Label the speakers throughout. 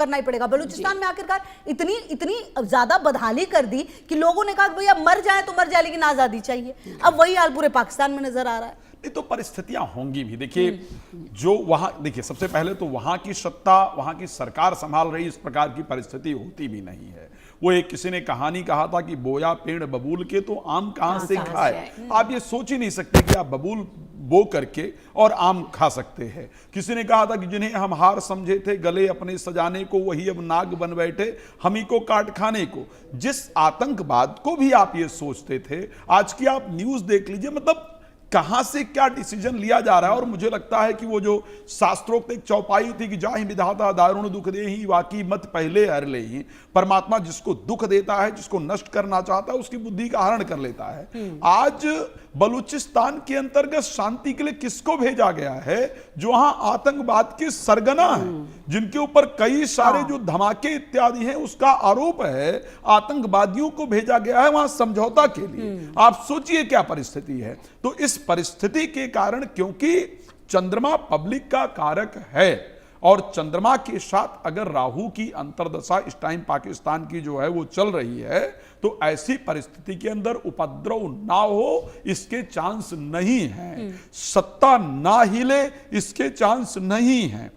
Speaker 1: करना ही पड़ेगा। बलूचिस्तान में आखिरकार इतनी इतनी ज्यादा बदहाली कर दी कि लोगों ने कहा कि भैया मर जाए तो मर जाए लेकिन आजादी चाहिए। अब वही हाल पूरे पाकिस्तान में नजर आ रहा है।
Speaker 2: नहीं तो परिस्थितियां होंगी भी। देखिए जो वहां, देखिए सबसे पहले तो वहां की सत्ता, वहां की सरकार संभाल रही इस प्रकार की परिस्थिति होती भी नहीं है। वो एक किसी ने कहानी कहा था कि बोया पेड़ बबूल के तो आम कहां से खाए। आप ये सोच ही नहीं सकते कि आप बबूल बो करके और आम खा सकते हैं। किसी ने कहा था कि जिन्हें हम हार समझे थे गले अपने सजाने को, वही अब नाग बन बैठे हम ही को काट खाने को। जिस आतंकवाद को भी आप ये सोचते थे, आज की आप न्यूज देख लीजिए, मतलब कहां से क्या डिसीजन लिया जा रहा है। और मुझे लगता है कि वो जो शास्त्रोक्त एक चौपाई थी कि जाहि विधाता दारुण दुख दे ही वाकी मत पहले हर ले ही, परमात्मा जिसको दुख देता है, जिसको नष्ट करना चाहता है, उसकी बुद्धि का हरण कर लेता है। आज बलूचिस्तान के अंतर्गत शांति के लिए किसको भेजा गया है? जो वहां आतंकवाद के सरगना है, जिनके ऊपर कई सारे जो धमाके इत्यादि हैं उसका आरोप है, आतंकवादियों को भेजा गया है वहां समझौता के लिए। आप सोचिए क्या परिस्थिति है। तो इस परिस्थिति के कारण, क्योंकि चंद्रमा पब्लिक का कारक है और चंद्रमा के साथ अगर राहु की अंतर्दशा इस टाइम पाकिस्तान की जो है वो चल रही है, तो ऐसी परिस्थिति के अंदर उपद्रव ना हो इसके चांस नहीं है, सत्ता ना हिले इसके चांस नहीं है।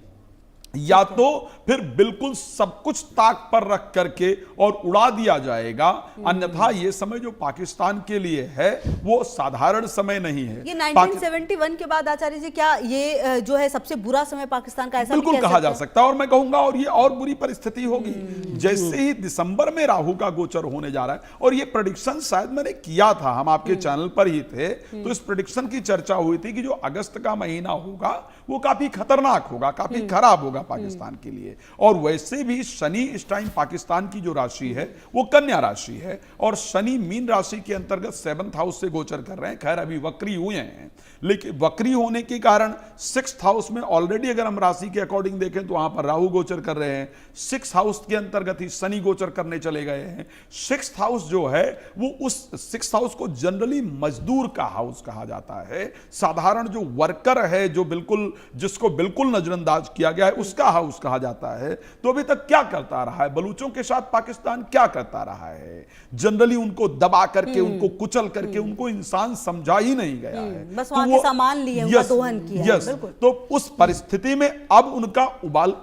Speaker 2: या तो फिर बिल्कुल सब कुछ ताक पर रख करके और उड़ा दिया जाएगा, अन्यथा ये समय जो पाकिस्तान के लिए है वो साधारण समय नहीं है।
Speaker 1: ये 1971 के बाद आचार्य जी क्या ये जो है सबसे बुरा समय पाकिस्तान का, ऐसा
Speaker 2: बिल्कुल कहा जा सकता है। और मैं कहूंगा और ये और बुरी परिस्थिति होगी जैसे ही दिसंबर में राहु का गोचर होने जा रहा है। और ये प्रेडिक्शन शायद मैंने किया था, हम आपके चैनल पर ही थे, तो इस प्रेडिक्शन की चर्चा हुई थी कि जो अगस्त का महीना होगा वो काफी खतरनाक होगा, काफी खराब होगा पाकिस्तान के लिए। और वैसे भी शनि इस टाइम पाकिस्तान की जो राशि है वो कन्या राशि है और शनि मीन राशि के अंतर्गत 7th हाउस से गोचर कर रहे हैं। खैर अभी वक्री हुए हैं, लेकिन वक्री होने के कारण 6th हाउस में ऑलरेडी अगर हम राशि के अकॉर्डिंग देखें तो वहां पर राहु गोचर कर रहे हैं। 6th हाउस के अंतर्गत ही शनि गोचर करने चले गए हैं। 6th हाउस जो है वो उस 6th हाउस को जनरली मजदूर का हाउस कहा जाता है। साधारण जो वर्कर है, जो बिल्कुल जिसको बिल्कुल नजरअंदाज किया गया है, उसका हाउस कहा जाता है। तो अभी तक क्या करता रहा है बलूचों के साथ पाकिस्तान, क्या करता रहा है? जनरली उनको दबा करके, उनको कुचल करके, उनको इंसान समझा ही नहीं गया है।
Speaker 1: बस वहां के सामान लिए, उनका दोहन किया है।
Speaker 2: तो उस परिस्थिति में अब उनका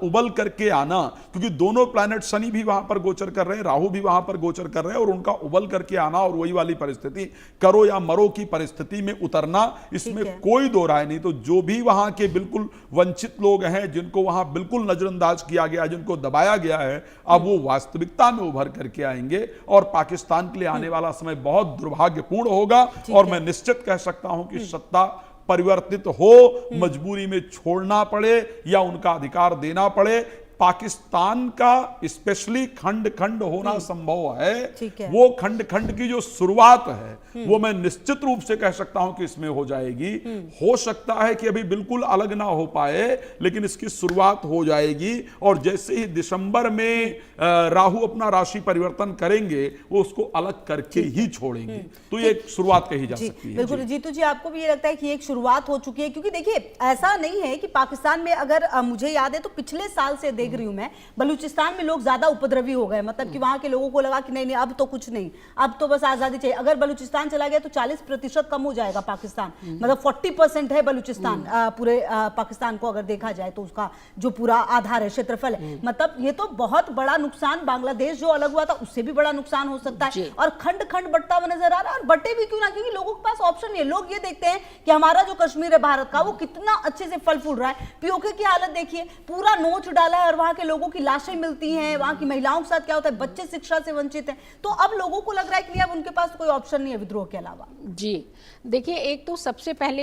Speaker 2: उबल करके आना, क्योंकि दोनों प्लैनेट शनि भी वहां पर गोचर कर रहे हैं, राहु भी वहां पर गोचर कर रहे हैं, और उनका उबल करके आना और वही वाली परिस्थिति करो या मरो की परिस्थिति में उतरना, इसमें कोई दो राय नहीं। तो जो भी वहां के बिल्कुल वंचित लोग हैं, जिनको वहां बिल्कुल नजरअंदाज किया गया, जिनको दबाया गया है, अब वो वास्तविकता में उभर करके आएंगे और पाकिस्तान के लिए आने वाला समय बहुत दुर्भाग्यपूर्ण होगा। और मैं निश्चित कह सकता हूं कि सत्ता परिवर्तित हो, मजबूरी में छोड़ना पड़े या उनका अधिकार देना पड़े, पाकिस्तान का स्पेशली खंड खंड होना संभव है। वो खंड खंड की जो शुरुआत है वो मैं निश्चित रूप से कह सकता हूं कि इसमें हो जाएगी। हो सकता है कि अभी बिल्कुल अलग ना हो पाए, लेकिन इसकी शुरुआत हो जाएगी। और जैसे ही दिसंबर में राहु अपना राशि परिवर्तन करेंगे, वो उसको अलग करके ही छोड़ेंगे। तो ये एक शुरुआत कही जा सकती है।
Speaker 1: बिल्कुल जीतू जी, आपको भी ये लगता है कि एक शुरुआत हो चुकी है? क्योंकि देखिए ऐसा नहीं है कि पाकिस्तान में, अगर मुझे याद है तो पिछले साल से देख रही हूं मैं, बलूचिस्तान में लोग ज्यादा उपद्रवी हो गए। मतलब कि वहां के लोगों को लगा कि नहीं नहीं अब तो कुछ नहीं, अब तो बस आजादी चाहिए। अगर बलूचिस्तान चला गया तो 40% कम हो जाएगा पाकिस्तान, मतलब 40% है बलूचिस्तान पूरे पाकिस्तान को अगर देखा जाए तो उसका जो पूरा आधार है, क्षेत्रफल है। मतलब ये तो बहुत बड़ा नुकसान, बांग्लादेश जो अलग हुआ था उससे भी बड़ा नुकसान हो सकता है। और खंड खंड बढ़ता हुआ नजर आ रहा है, और बटे भी क्यों ना, क्योंकि लोगों के पास ऑप्शन नहीं है। लोग ये देखते हैं कि हमारा जो कश्मीर है भारत का, वो कितना अच्छे से फल फूल रहा है। पीओके की हालत देखिए, पूरा नोच डाला है और वहां के लोगों की लाशें मिलती हैं, वहां की महिलाओं के साथ क्या होता है, बच्चे शिक्षा से वंचित हैं। तो अब लोगों को लग रहा है कि अब उनके पास कोई ऑप्शन नहीं है विद्रोह के अलावा।
Speaker 3: जी देखिए, एक तो सबसे पहले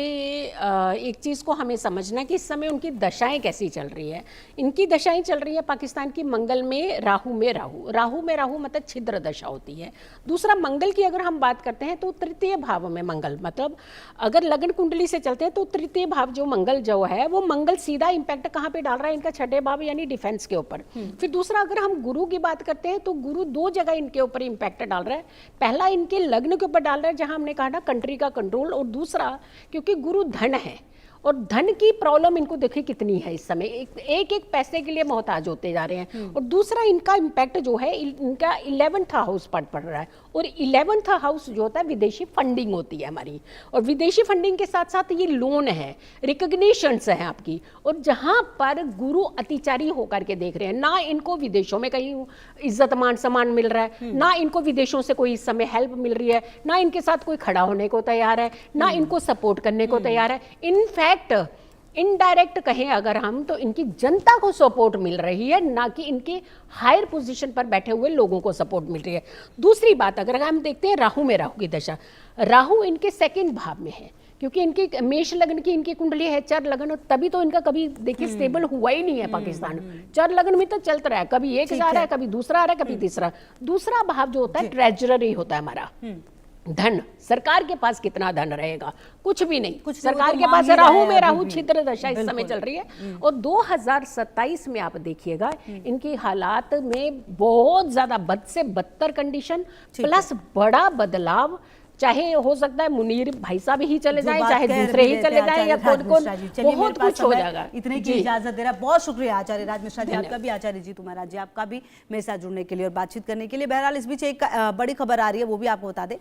Speaker 3: एक चीज़ को हमें समझना कि इस समय उनकी दशाएं कैसी चल रही है। इनकी दशाएं चल रही है पाकिस्तान की मंगल में राहु में राहु मतलब छिद्र दशा होती है। दूसरा मंगल की अगर हम बात करते हैं तो तृतीय भाव में मंगल, मतलब अगर लग्न कुंडली से चलते हैं तो तृतीय भाव जो मंगल जो है वो मंगल सीधा इंपैक्ट कहाँ पे डाल रहा है, इनका छठे भाव यानी डिफेंस के ऊपर। फिर दूसरा अगर हम गुरु की बात करते हैं तो गुरु दो जगह इनके ऊपर इंपैक्ट डाल रहा है। पहला इनके लग्न के ऊपर डाल रहा है जहां हमने कहा ना कंट्री का कंट्रोल, और दूसरा क्योंकि गुरु धन है और धन की प्रॉब्लम इनको देखिए कितनी है इस समय, एक एक पैसे के लिए मोहताज होते जा रहे हैं। और दूसरा इनका इम्पैक्ट जो है, इनका 11th हाउस पड़ रहा है, और 11th हाउस जो होता है विदेशी फंडिंग होती है हमारी, और विदेशी फंडिंग के साथ साथ ये लोन है, रिकग्निशंस है आपकी। और जहां पर गुरु अतिचारी होकर के देख रहे हैं, ना इनको विदेशों में कहीं इज्जत मान सम्मान मिल रहा है, ना इनको विदेशों से कोई इस समय हेल्प मिल रही है, ना इनके साथ कोई खड़ा होने को तैयार है, ना इनको सपोर्ट करने को तैयार है। इनफैक्ट इनडायरेक्ट कहें अगर हम, तो इनकी जनता को सपोर्ट मिल रही है, ना कि इनके हायर पोजीशन पर बैठे हुए लोगों को सपोर्ट मिल रही है। दूसरी बात, अगर हम देखते हैं राहु में राहु की दशा, राहु इनके 2nd भाव में है, क्योंकि इनकी मेष लग्न की इनकी कुंडली है चर लग्न, और तभी तो इनका कभी देखिए स्टेबल हुआ ही नहीं है पाकिस्तान। चर लग्न में तो चलता रहा है, कभी एक जा रहा है, कभी दूसरा आ रहा है, कभी तीसरा। दूसरा भाव जो होता है ट्रेजररी होता है हमारा, धन। सरकार के पास कितना धन रहेगा? कुछ भी नहीं,
Speaker 1: कुछ
Speaker 3: सरकार
Speaker 1: तो
Speaker 3: के पास
Speaker 1: मांग ही रहा
Speaker 3: राहु
Speaker 1: है
Speaker 3: में राहु
Speaker 1: अभी भी।
Speaker 3: छिद्र दशा इस समय चल रही है। और 2027 में आप देखिएगा इनकी हालात में बहुत ज्यादा बद से बदतर कंडीशन, प्लस बड़ा बदलाव। चाहे हो सकता है मुनीर भाई साहब ही चले जाए, चाहे दूसरे ही चले जाए, या कौन कौन, बहुत कुछ हो जाएगा।
Speaker 1: इतने की इजाजत दे रहा है। बहुत शुक्रिया आचार्य राज मिश्रा जी, आपका भी, आचार्य जी तुम्हारा जी आपका भी मेरे साथ जुड़ने के लिए और बातचीत करने के लिए। बहरहाल इस बीच एक बड़ी खबर आ रही है, वो भी आपको बता दें।